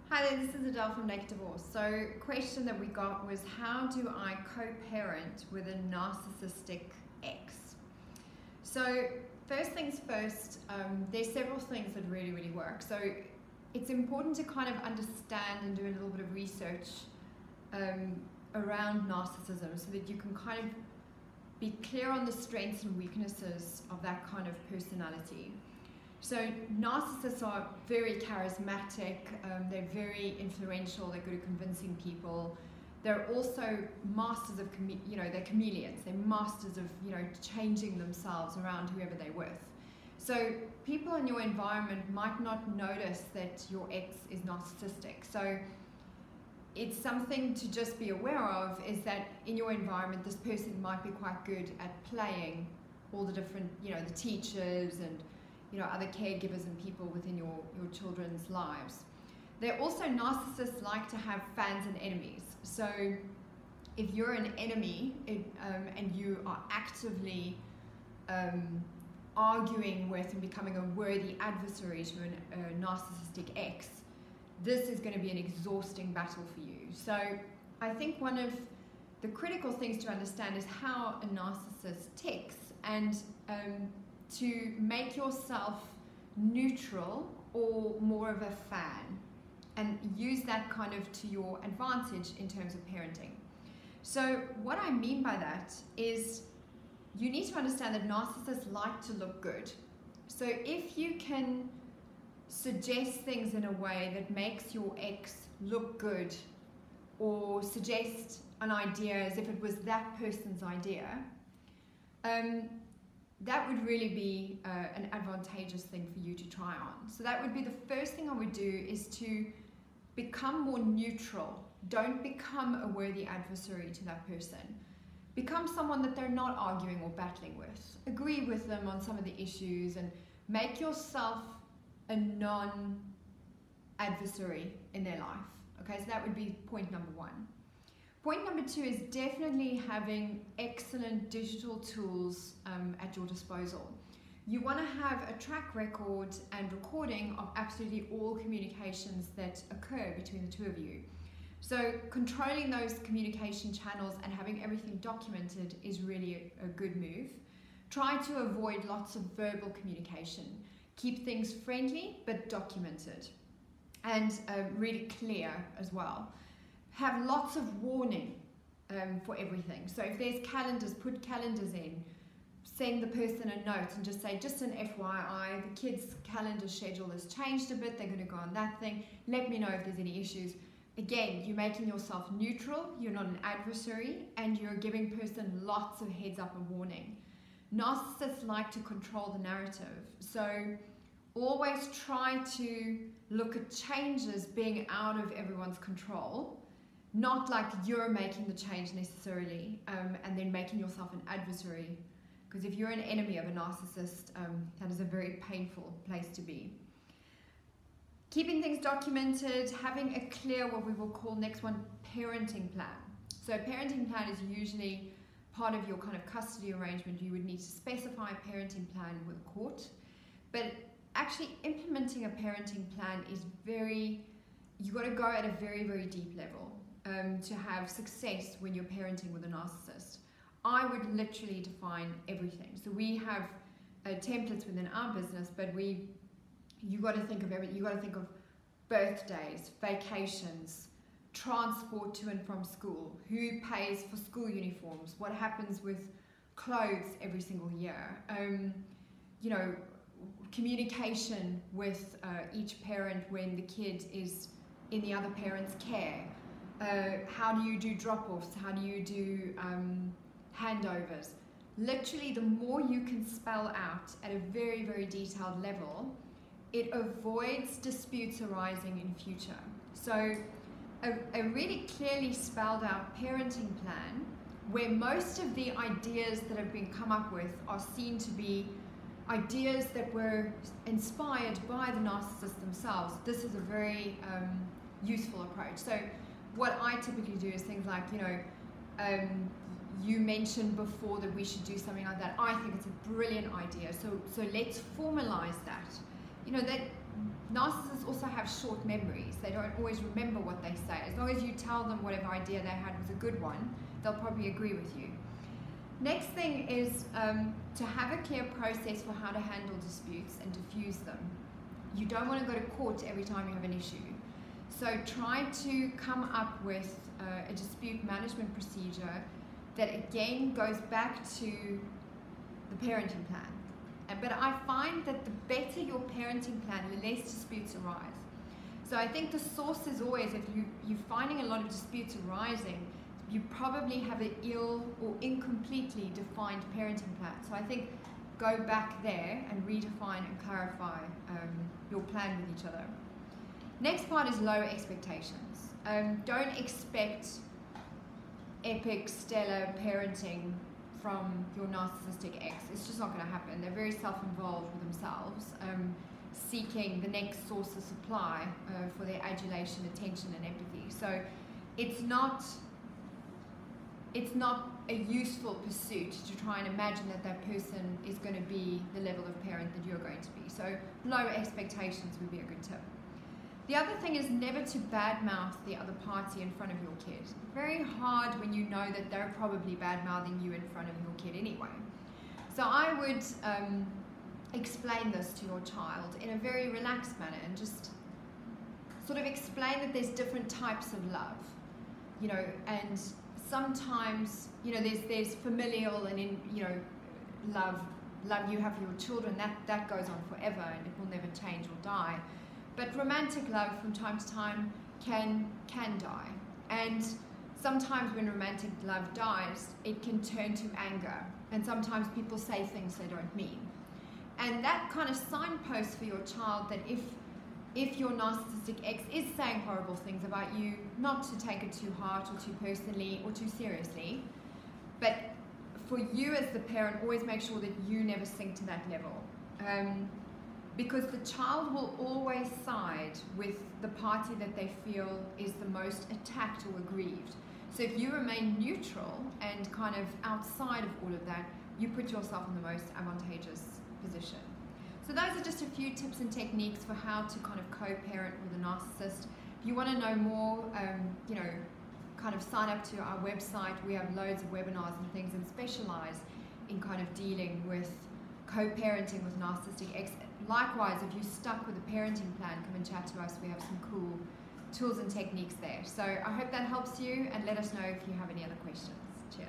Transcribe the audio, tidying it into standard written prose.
Hi there, this is Adele from Naked.Recovery. So, question that we got was, how do I co-parent with a narcissistic ex? So, first things first, there's several things that really work. So, it's important to kind of understand and do a little bit of research around narcissism so that you can kind of be clear on the strengths and weaknesses of that kind of personality. So narcissists are very charismatic, they're very influential, they're good at convincing people. They're also masters of, they're chameleons, they're masters of, changing themselves around whoever they're with. So people in your environment might not notice that your ex is narcissistic. So it's something to just be aware of, is that in your environment, this person might be quite good at playing all the different, the teachers and other caregivers and people within your children's lives. They're also, narcissists like to have fans and enemies. So if you're an enemy and you are actively arguing with and becoming a worthy adversary to a narcissistic ex, this is going to be an exhausting battle for you. So I think one of the critical things to understand is how a narcissist ticks, and to make yourself neutral or more of a fan, and use that kind of to your advantage in terms of parenting. So what I mean by that is you need to understand that narcissists like to look good. So if you can suggest things in a way that makes your ex look good, or suggest an idea as if it was that person's idea, that would really be an advantageous thing for you to try on. So that would be the first thing I would do, is to become more neutral. Don't become a worthy adversary to that person. Become someone that they're not arguing or battling with. Agree with them on some of the issues and make yourself a non-adversary in their life. Okay, so that would be point number one. Point number two is definitely having excellent digital tools at your disposal. You want to have a track record and recording of absolutely all communications that occur between the two of you. So controlling those communication channels and having everything documented is really a good move. Try to avoid lots of verbal communication. Keep things friendly but documented, and really clear as well. Have lots of warning for everything. So if there's calendars, put calendars in. Send the person a note and just say, just an FYI, the kids' calendar schedule has changed a bit, they're going to go on that thing. Let me know if there's any issues. Again, you're making yourself neutral, you're not an adversary, and you're giving person lots of heads up and warning. Narcissists like to control the narrative. So always try to look at changes being out of everyone's control. Not like you're making the change necessarily, and then making yourself an adversary. Because if you're an enemy of a narcissist, that is a very painful place to be. Keeping things documented, having a clear, what we will call next one, parenting plan. So a parenting plan is usually part of your kind of custody arrangement. You would need to specify a parenting plan with a court. But actually implementing a parenting plan is you've got to go at a very deep level. To have success when you're parenting with a narcissist. I would literally define everything. So we have templates within our business, but you got to think of everything. You got to think of birthdays, vacations, transport to and from school, who pays for school uniforms, what happens with clothes every single year, communication with each parent when the kid is in the other parent's care. How do you do drop-offs? How do you do handovers? Literally, the more you can spell out at a very detailed level, it avoids disputes arising in future. So a really clearly spelled out parenting plan, where most of the ideas that have been come up with are seen to be ideas that were inspired by the narcissists themselves. This is a very useful approach. So what I typically do is things like, you mentioned before that we should do something like that. I think it's a brilliant idea. So let's formalize that. That narcissists also have short memories. They don't always remember what they say. As long as you tell them whatever idea they had was a good one, they'll probably agree with you. Next thing is to have a clear process for how to handle disputes and diffuse them. You don't want to go to court every time you have an issue. So try to come up with a dispute management procedure that again goes back to the parenting plan. But I find that the better your parenting plan, the less disputes arise. So I think the source is always, if you're finding a lot of disputes arising, you probably have an ill or incompletely defined parenting plan. So I think go back there and redefine and clarify your plan with each other. Next part is low expectations. Don't expect epic, stellar parenting from your narcissistic ex. It's just not going to happen. They're very self-involved with themselves, seeking the next source of supply for their adulation, attention, and empathy. So it's not a useful pursuit to try and imagine that that person is going to be the level of parent that you're going to be. So low expectations would be a good tip. The other thing is never to badmouth the other party in front of your kid. Very hard when you know that they're probably badmouthing you in front of your kid anyway. So I would explain this to your child in a very relaxed manner and just sort of explain that there's different types of love, you know, and sometimes, you know, there's familial and love you have for your children, that goes on forever and it will never change or die. But romantic love from time to time can die. And sometimes when romantic love dies, it can turn to anger. And sometimes people say things they don't mean. And that kind of signposts for your child that if your narcissistic ex is saying horrible things about you, not to take it too hard or too personally or too seriously, but for you as the parent, always make sure that you never sink to that level. Because the child will always side with the party that they feel is the most attacked or aggrieved. So if you remain neutral and kind of outside of all of that, you put yourself in the most advantageous position. So those are just a few tips and techniques for how to kind of co-parent with a narcissist. If you want to know more, kind of sign up to our website. We have loads of webinars and things and specialize in kind of dealing with co-parenting with narcissistic ex. Likewise, if you're stuck with a parenting plan, come and chat to us. We have some cool tools and techniques there. So I hope that helps you, and let us know if you have any other questions. Cheers.